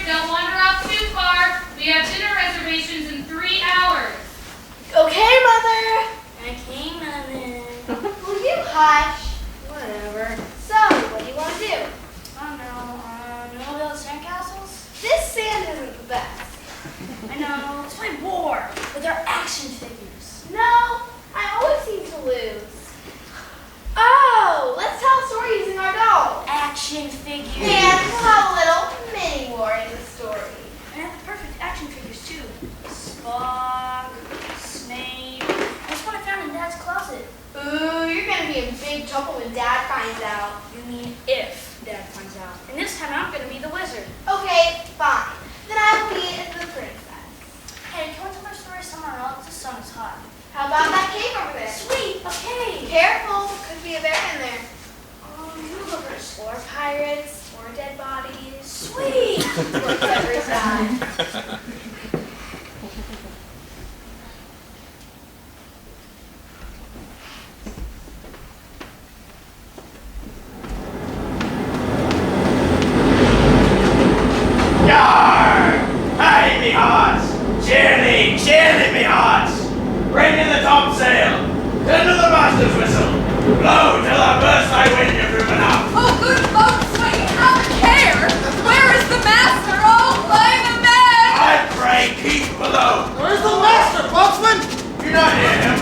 don't wander off too far. We have dinner reservations in 3 hours. Okay, Mother. Okay, Mother. Will you hush? Whatever. So, what do you want to do? I don't know. Know about sandcastles? This sand isn't the best. I know. Let's play war with our action figures. No, I always seem to lose. Oh, let's tell a story using our dolls. Action figures. And we'll have a little mini war in the story. And I have the perfect action figures too. Spock, Snape. That's what I found in Dad's closet. Ooh, you're gonna be in big trouble when Dad finds out. You mean if Dad finds out. And this time I'm gonna be the wizard. Okay, fine. Then I will be the princess. Hey, can we tell our story somewhere else? The sun is hot. How about that cave over there? Sweet, okay. Careful, could be a bear in there. We'll go for explore pirates or dead bodies. Sweet. Works every time. Yarr! Hey, me hearts! Cheerly, cheerly, me hearts! Bring in the topsail! Turn to the master's whistle! Blow till I burst thy wind, you room enough! Oh, good folks, but you have a care! Where is the master? Oh, play the man! I pray keep below! Where's the master, boatswain? You not hear him?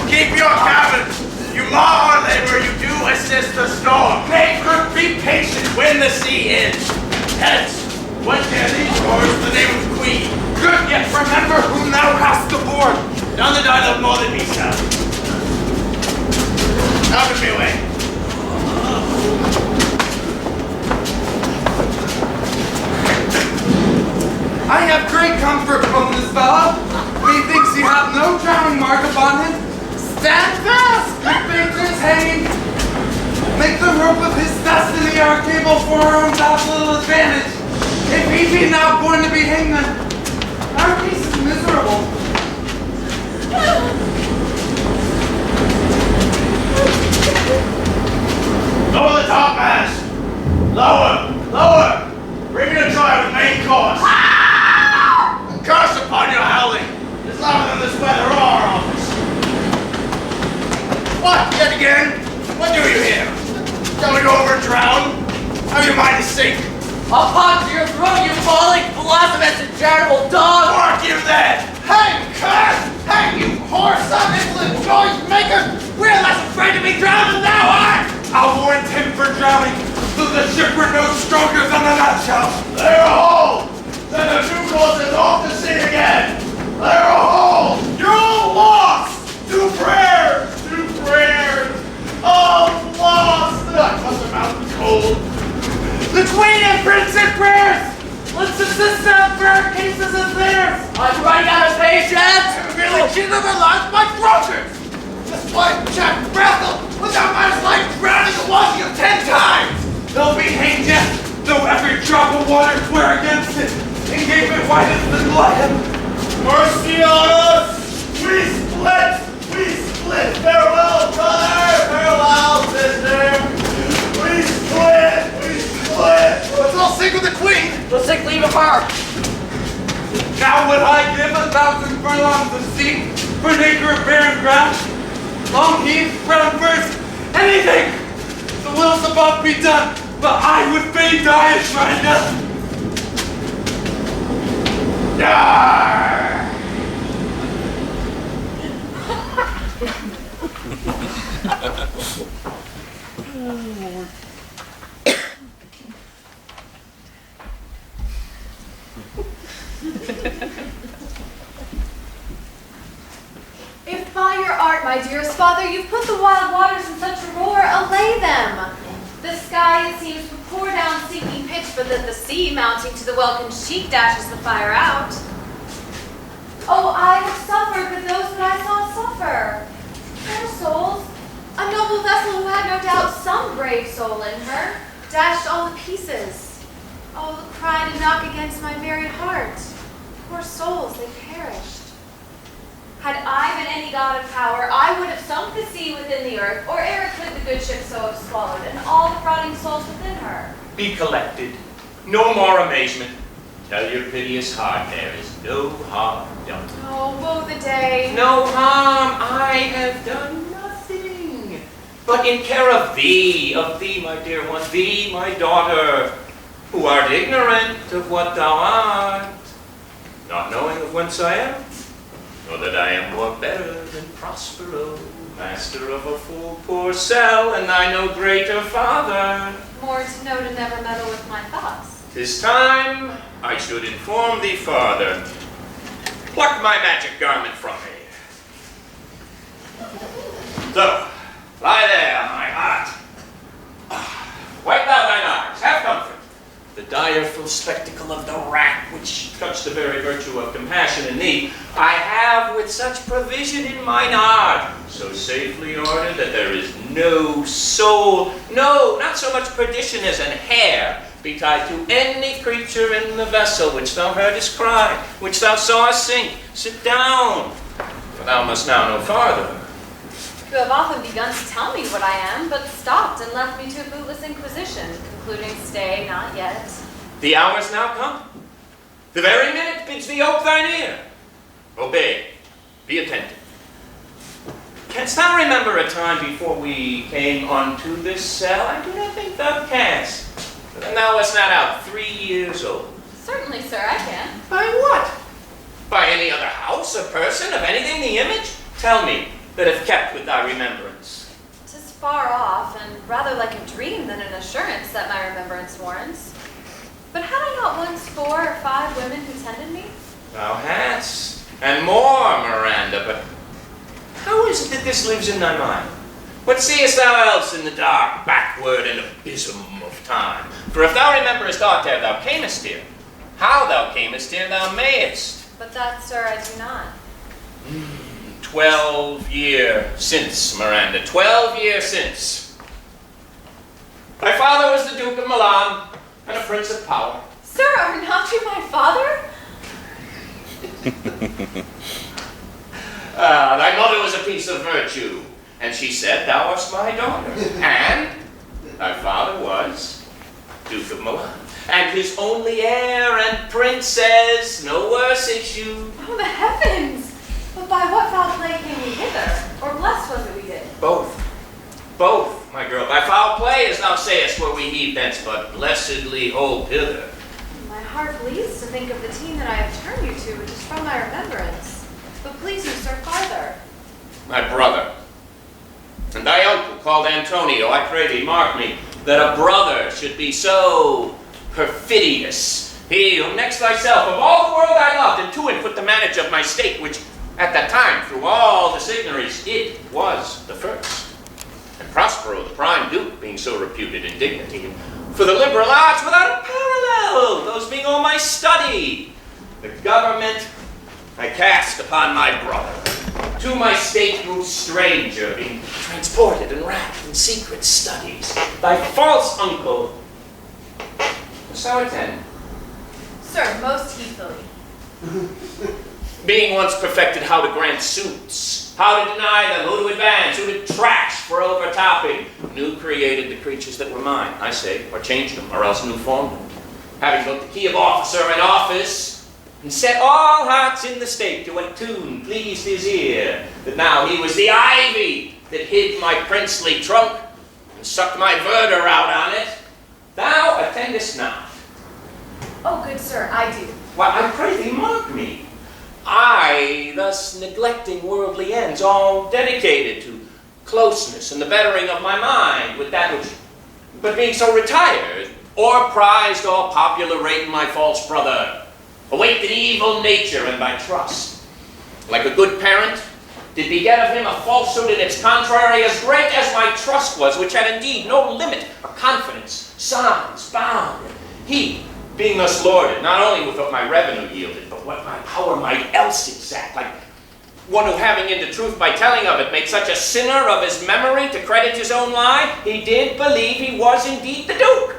Keep your cabin! You mar our labor, you do assist the storm! Make her be patient when the sea ends! Hence, what can these roars the name of Queen? Good, yet remember whom thou hast aboard. None that I love more than me, sir. Out of me way. I have great comfort from this fellow. Methinks he hath no drowning mark upon him. Stand fast, good patrons hanging. Make the rope of his destiny our cable for our own little advantage. If he be not born to be hangman, our case is miserable. Lower the topmast! Lower! Lower! Bring it a try with main course! Curse upon your howling! It's louder than this weather or our office! What? Yet again? What do you here? Shall we go over and drown? Have your mind to sink? I'll pop to your throat, you falling, blasphemous and charitable dog! Mark you then! Hang, curse! Hang, you whoresome, insolent noise maker! We're less afraid to be drowned than thou art! I'll warrant him for drowning, though the ship were no stronger than a nutshell. Lay her hold! Send a new course is off to sea again! Lay her hold! You're all lost! Do prayers! Do prayers! All lost! That must have mountain cold! The Queen and Prince at prayers! Let's assist them for our cases as theirs! I'm running out of patience! Really cheated their lives by drunkards! This blind chap Brathel was out my life drowning and washing him 10 times! They'll be hanged yet, though every drop of water swear against it, and gave it white as the blood. Mercy on us! We split! We split! Farewell, brother! Farewell, sister! We split! We split! Let's all sing with the Queen! Let's take leave of her! Now would I give 1,000 furlongs of sea for an acre of barren ground? Long heath, brown birds, anything! The wills above be done, but I would fain die as my death. Yarr! If by your art, my dearest father, you've put the wild waters in such a roar, allay them. The sky, it seems, would pour down sinking pitch, but that the sea, mounting to the welkin cheek, dashes the fire out. Oh, I have suffered with those that I saw suffer. Poor souls. A noble vessel who had no doubt some brave soul in her, dashed all to pieces. Oh, the cry did knock against my very heart. Poor souls, they perished. Had I been any god of power, I would have sunk the sea within the earth, or ere could the good ship so have swallowed, and all the rotting souls within her. Be collected. No more amazement. Tell your piteous heart there is no harm done. Oh, woe the day. No harm, I have done nothing. But in care of thee, my dear one, thee, my daughter, who art ignorant of what thou art, not knowing of whence I am, nor that I am more better than Prospero, master of a full poor cell, and thy no greater father. More to know to never meddle with my thoughts. 'Tis time I should inform thee farther. Pluck my magic garment from me. So, lie there, my heart. Wipe thou thine eyes, have comfort. The direful spectacle of the rack, which touched the very virtue of compassion in thee, I have with such provision in mine art, so safely ordered that there is no soul, no, not so much perdition as an hair, be tied to any creature in the vessel which thou heardest cry, which thou sawest sink. Sit down, for thou must now no farther. You have often begun to tell me what I am, but stopped and left me to a bootless inquisition, concluding stay not yet. The hour is now come. The very minute bids thee ope thine ear. Obey. Be attentive. Canst thou remember a time before we came unto this cell? I do not think thou canst. And thou wast not out 3 years old. Certainly, sir, I can. By what? By any other house, or person, of anything the image? Tell me, that hath kept with thy remembrance. 'Tis far off, and rather like a dream than an assurance that my remembrance warrants. But had I not once 4 or 5 women who tended me? Thou hast, and more, Miranda, but how is it that this lives in thy mind? What seest thou else in the dark, backward, and abysm of time? For if thou rememberest aught ere thou camest here, how thou camest here thou mayest. But that, sir, I do not. 12 years since, Miranda, 12 years since. Thy father was the Duke of Milan, and a prince of power. Sir, are not you my father? Thy mother was a piece of virtue, and she said thou wast my daughter. And thy father was Duke of Milan, and his only heir and princess, no worse issue. Oh, the heavens! But by what foul play came we hither? Or blessed was it we did? Both, my girl. By foul play, as thou sayest, were we heaved thence, but blessedly hold hither. My heart bleeds to think of the team that I have turned you to, which is from my remembrance. But please you, sir, farther. My brother, and thy uncle called Antonio, I pray thee, mark me, that a brother should be so perfidious. He whom next thyself of all the world I loved, and to him put the manage of my state, which at that time, through all the signories, it was the first. And Prospero, the prime duke, being so reputed in dignity, and for the liberal arts without a parallel, those being all my study. The government I cast upon my brother. To my state moved stranger, being transported and wrapped in secret studies. Thy false uncle. Dost thou attend? Sir, most heedfully. Being once perfected how to grant suits, how to deny them, who to advance, who to trash for overtopping, new created the creatures that were mine, I say, or changed them, or else new formed them. Having got the key of officer in office, and set all hearts in the state to what tune pleased his ear, that now he was the ivy that hid my princely trunk, and sucked my verdure out on it, thou attendest not. Oh, good sir, I do. Why, I pray thee, mark me. I, thus neglecting worldly ends, all dedicated to closeness and the bettering of my mind with that which, but being so retired, or prized all popular rate in my false brother, await the evil nature and thy trust. Like a good parent, did beget of him a falsehood in its contrary as great as my trust was, which had indeed no limit or confidence, signs, bound. He, being thus lorded, not only with what my revenue yielded, but what my power might else exact, like one who having into truth by telling of it made such a sinner of his memory to credit his own lie, he did believe he was indeed the Duke.